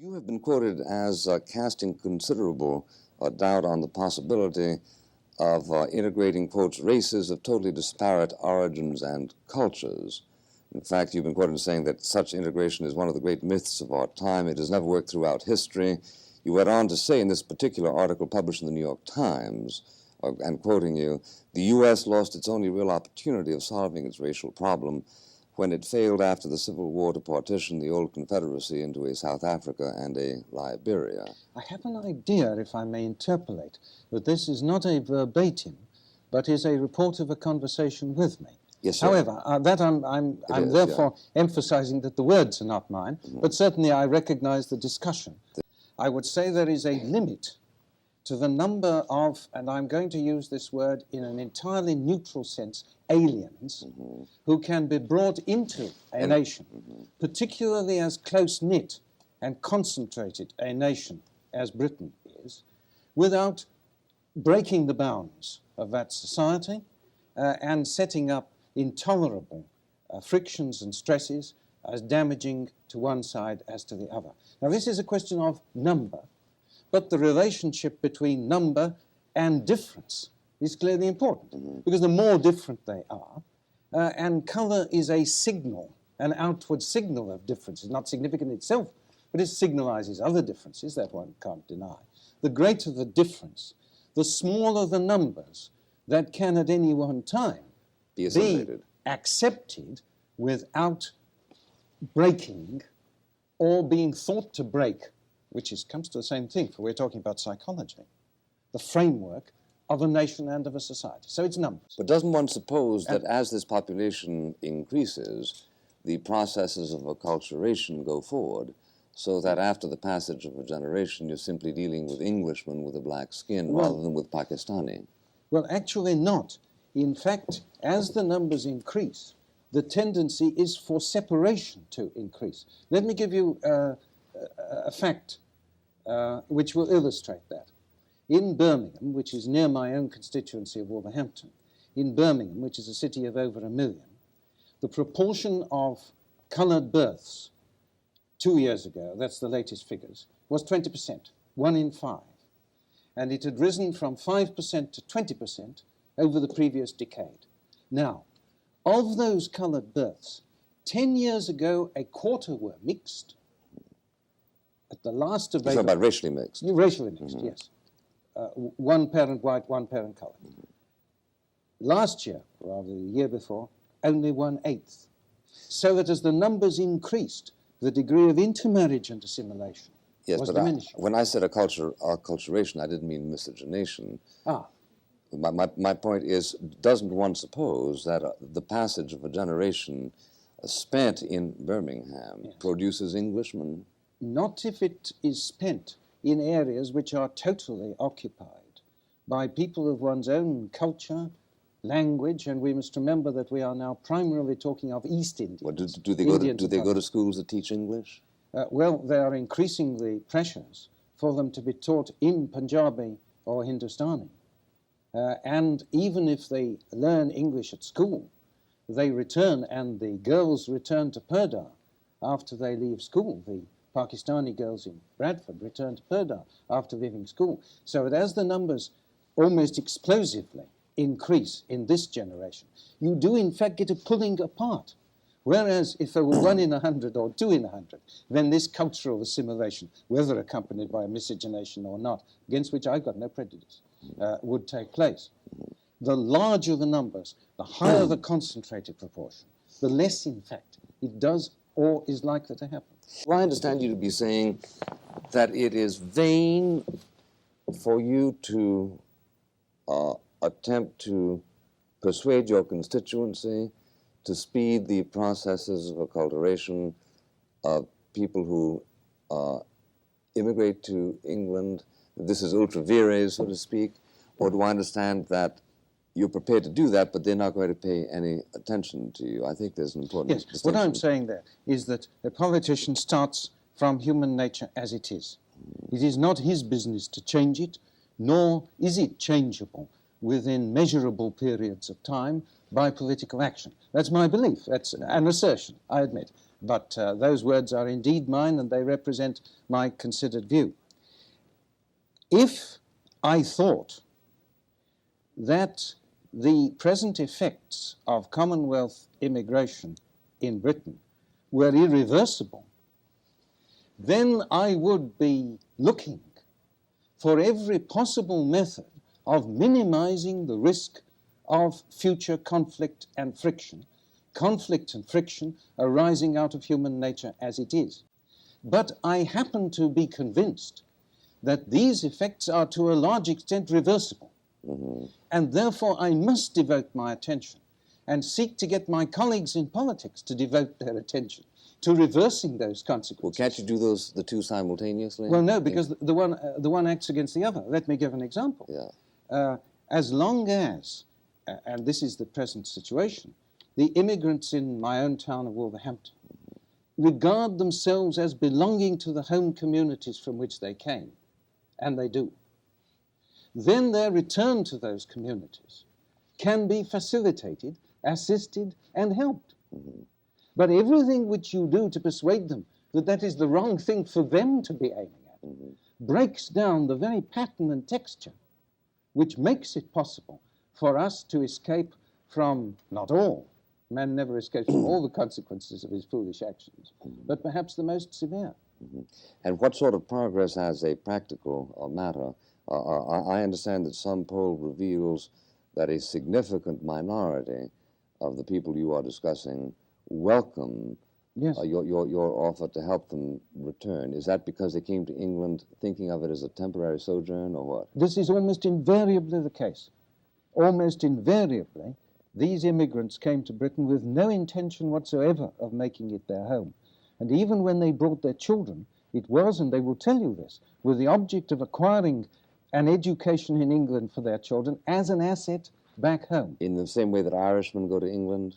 You have been quoted as casting considerable doubt on the possibility of integrating, quotes, races of totally disparate origins and cultures. In fact, you've been quoted as saying that such integration is one of the great myths of our time. It has never worked throughout history. You went on to say in this particular article published in the New York Times, and quoting you, the U.S. lost its only real opportunity of solving its racial problem when it failed after the Civil War to partition the old Confederacy into a South Africa and a Liberia. I have an idea, if I may interpolate, that this is not a verbatim, but is a report of a conversation with me. Yes, sir. However, I'm therefore emphasizing that the words are not mine, but certainly I recognize the discussion. I would say there is a limit to the number of, and I'm going to use this word in an entirely neutral sense, aliens who can be brought into a nation, particularly as close-knit and concentrated a nation as Britain is, without breaking the bounds of that society and setting up intolerable frictions and stresses as damaging to one side as to the other. Now, this is a question of number, but the relationship between number and difference is clearly important, because the more different they are, and colour is a signal, an outward signal of difference. It's not significant itself, but it signalizes other differences that one can't deny. The greater the difference, the smaller the numbers that can at any one time be accepted without breaking or being thought to break, which comes to the same thing, for we're talking about psychology, the framework of a nation and of a society. So it's numbers. But doesn't one suppose that as this population increases, the processes of acculturation go forward, so that after the passage of a generation, you're simply dealing with Englishmen with a black skin rather than with Pakistani? Well, actually not. In fact, as the numbers increase, the tendency is for separation to increase. Let me give you a fact which will illustrate that. In Birmingham, which is near my own constituency of Wolverhampton, in Birmingham, which is a city of over 1 million, the proportion of coloured births 2 years ago, that's the latest figures, was 20%, 1 in 5. And it had risen from 5% to 20% over the previous decade. Now, of those coloured births, 10 years ago, a quarter were mixed. At the last available... You're talking about racially mixed? Racially mixed, yes. One parent white, one parent coloured. Last year, rather the year before, only 1/8. So that as the numbers increased, the degree of intermarriage and assimilation was diminishing. When I said acculturation, I didn't mean miscegenation. My point is, doesn't one suppose that the passage of a generation spent in Birmingham produces Englishmen? Not if it is spent in areas which are totally occupied by people of one's own culture, language, and we must remember that we are now primarily talking of East India. Well, do they go to schools that teach English? Well, there are increasingly pressures for them to be taught in Punjabi or Hindustani. And even if they learn English at school, they return, and the girls return to Purdah after they leave school. The Pakistani girls in Bradford return to Purdah after leaving school. So that as the numbers almost explosively increase in this generation, you do in fact get a pulling apart. Whereas if there were 1 in 100 or 2 in 100, then this cultural assimilation, whether accompanied by miscegenation or not, against which I've got no prejudice, would take place. The larger the numbers, the higher the concentrated proportion, the less, in fact, it does or is likely to happen. Well, I understand you to be saying that it is vain for you to attempt to persuade your constituency to speed the processes of acculturation of people who immigrate to England. This is ultra vires, so to speak, or do I understand that you're prepared to do that, but they're not going to pay any attention to you? I think there's an important distinction. What I'm saying there is that a politician starts from human nature as it is. It is not his business to change it, nor is it changeable within measurable periods of time by political action. That's my belief. That's an assertion, I admit. but those words are indeed mine, and they represent my considered view. If I thought that the present effects of Commonwealth immigration in Britain were irreversible, then I would be looking for every possible method of minimizing the risk of future conflict and friction arising out of human nature as it is. But I happen to be convinced that these effects are to a large extent reversible. And therefore I must devote my attention and seek to get my colleagues in politics to devote their attention to reversing those consequences. Well, can't you do the two simultaneously? Well, no, because the one acts against the other. Let me give an example. Yeah. As long as, and this is the present situation, the immigrants in my own town of Wolverhampton regard themselves as belonging to the home communities from which they came, and they do, then their return to those communities can be facilitated, assisted, and helped. But everything which you do to persuade them that that is the wrong thing for them to be aiming at breaks down the very pattern and texture which makes it possible for us to escape from, not all, man never escapes from all the consequences of his foolish actions, but perhaps the most severe. And what sort of progress as a practical matter? I understand that some poll reveals that a significant minority of the people you are discussing welcome your offer to help them return. Is that because they came to England thinking of it as a temporary sojourn, or what? This is almost invariably the case. Almost invariably, these immigrants came to Britain with no intention whatsoever of making it their home. And even when they brought their children, it was, and they will tell you this, with the object of acquiring an education in England for their children as an asset back home. In the same way that Irishmen go to England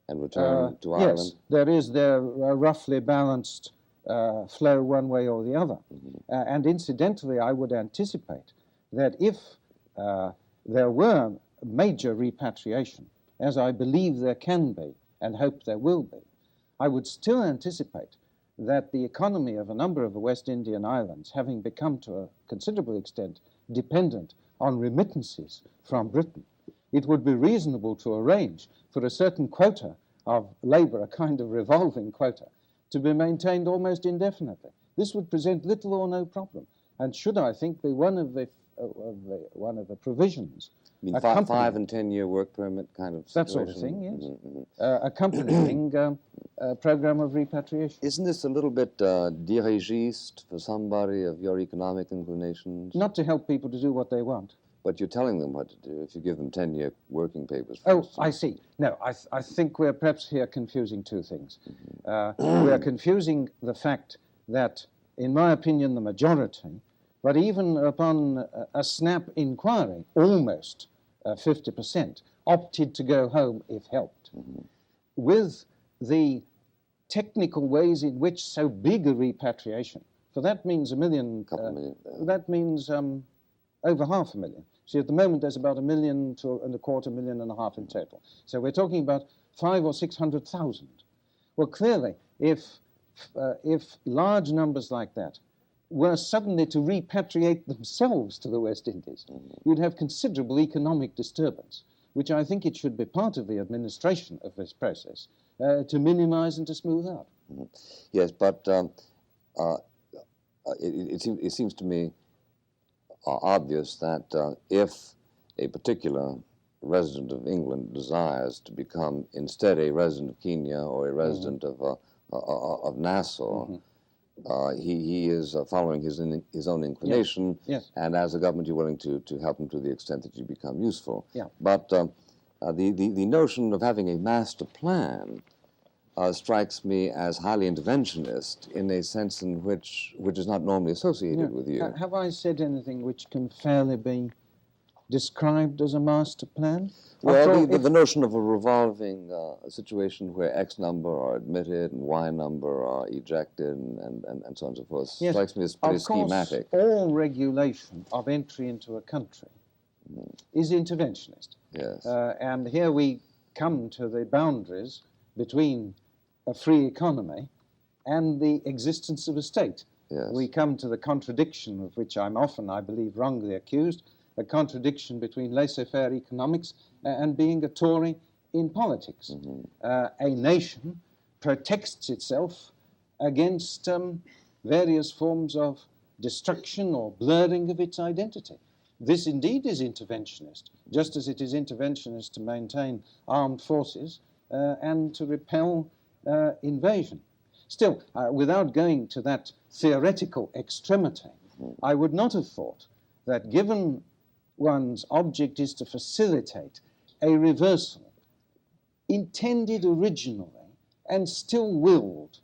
and return to Ireland? Yes, there is their roughly balanced flow one way or the other. And incidentally, I would anticipate that if there were major repatriation, as I believe there can be and hope there will be, I would still anticipate that the economy of a number of the West Indian islands, having become to a considerable extent dependent on remittances from Britain, it would be reasonable to arrange for a certain quota of labor, a kind of revolving quota, to be maintained almost indefinitely. This would present little or no problem, and should, I think, be one of the provisions. You mean 5 and 10 year work permit kind of situation? That sort of thing, yes. Accompanying a program of repatriation. Isn't this a little bit dirigiste for somebody of your economic inclinations? Not to help people to do what they want. But you're telling them what to do if you give them 10-year working papers. I see. No, I think we're perhaps here confusing two things. We're confusing the fact that, in my opinion, the majority, but even upon a snap inquiry, almost 50%, opted to go home if helped. With the technical ways in which so big a repatriation, for that means a million, that means over 500,000. See, at the moment there's about 1 million to 250,000, 1.5 million in total. So we're talking about 500,000 or 600,000. Well, clearly, if large numbers like that were suddenly to repatriate themselves to the West Indies, you'd have considerable economic disturbance, which I think it should be part of the administration of this process to minimize and to smooth out. Yes, but it seems to me obvious that if a particular resident of England desires to become instead a resident of Kenya or a resident of Nassau, he is following his own inclination, yes. And as a government you're willing to help him to the extent that you become useful. Yeah. But the notion of having a master plan strikes me as highly interventionist in a sense in which is not normally associated with you. Have I said anything which can fairly be described as a master plan? Well, the notion of a revolving situation where X number are admitted and Y number are ejected and so on and so forth strikes me as pretty schematic. Of course, all regulation of entry into a country is interventionist. Yes. And here we come to the boundaries between a free economy and the existence of a state. Yes. We come to the contradiction of which I'm often, I believe, wrongly accused, a contradiction between laissez-faire economics and being a Tory in politics. A nation protects itself against various forms of destruction or blurring of its identity. This indeed is interventionist, just as it is interventionist to maintain armed forces and to repel invasion. Still, without going to that theoretical extremity, I would not have thought that given one's object is to facilitate a reversal intended originally and still willed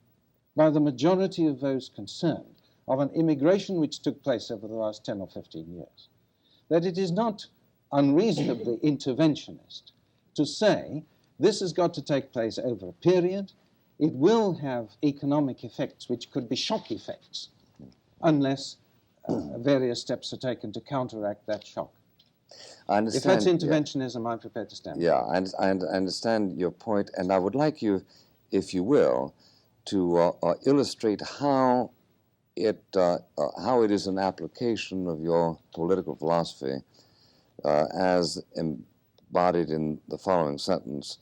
by the majority of those concerned of an immigration which took place over the last 10 or 15 years, that it is not unreasonably interventionist to say this has got to take place over a period. It will have economic effects which could be shock effects unless various steps are taken to counteract that shock. I understand. If that's interventionism, I'm prepared to stand. Yeah, I understand your point, and I would like you, if you will, to illustrate how it is an application of your political philosophy as embodied in the following sentence.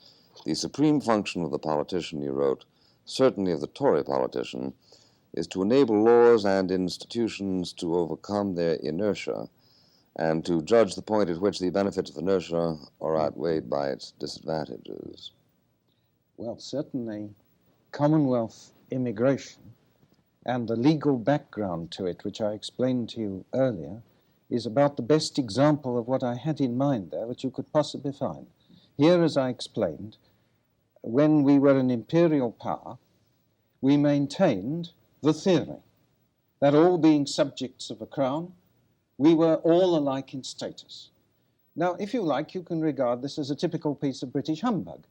The supreme function of the politician, you wrote, certainly of the Tory politician, is to enable laws and institutions to overcome their inertia and to judge the point at which the benefits of inertia are outweighed by its disadvantages. Well, certainly Commonwealth immigration and the legal background to it, which I explained to you earlier, is about the best example of what I had in mind there, which you could possibly find. Here, as I explained, when we were an imperial power, we maintained the theory that all being subjects of a crown, we were all alike in status. Now, if you like, you can regard this as a typical piece of British humbug,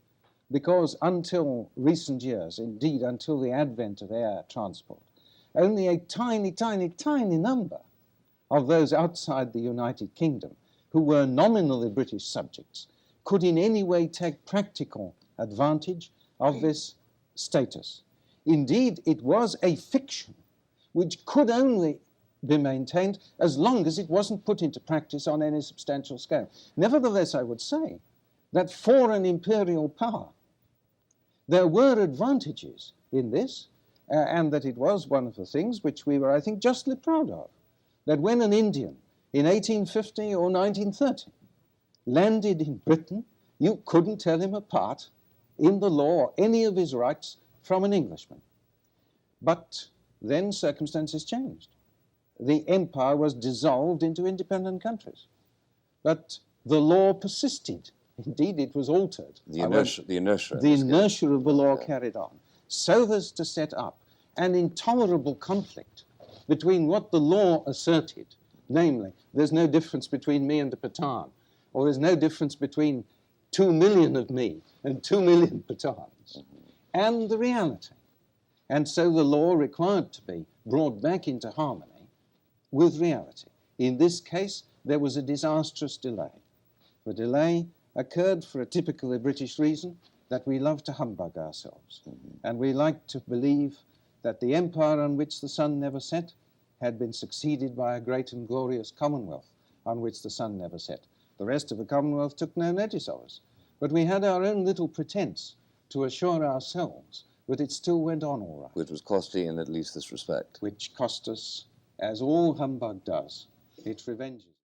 because until recent years, indeed until the advent of air transport, only a tiny, tiny, tiny number of those outside the United Kingdom who were nominally British subjects could in any way take practical advantage of this status. Indeed, it was a fiction which could only be maintained as long as it wasn't put into practice on any substantial scale. Nevertheless, I would say that for an imperial power, there were advantages in this, and that it was one of the things which we were, I think, justly proud of, that when an Indian in 1850 or 1930 landed in Britain, you couldn't tell him apart in the law or any of his rights from an Englishman. But then circumstances changed. The empire was dissolved into independent countries. But the law persisted. Indeed, it was altered. The inertia of the law carried on, so as to set up an intolerable conflict between what the law asserted, namely, there's no difference between me and a Pathan, or there's no difference between 2 million of me and 2 million Pathans, and the reality. And so the law required to be brought back into harmony with reality. In this case, there was a disastrous delay. The delay occurred for a typically British reason, that we love to humbug ourselves. And we like to believe that the empire on which the sun never set had been succeeded by a great and glorious Commonwealth on which the sun never set. The rest of the Commonwealth took no notice of us. But we had our own little pretense to assure ourselves that it still went on all right. Which was costly in at least this respect. Which cost us, as all humbug does, its revenges.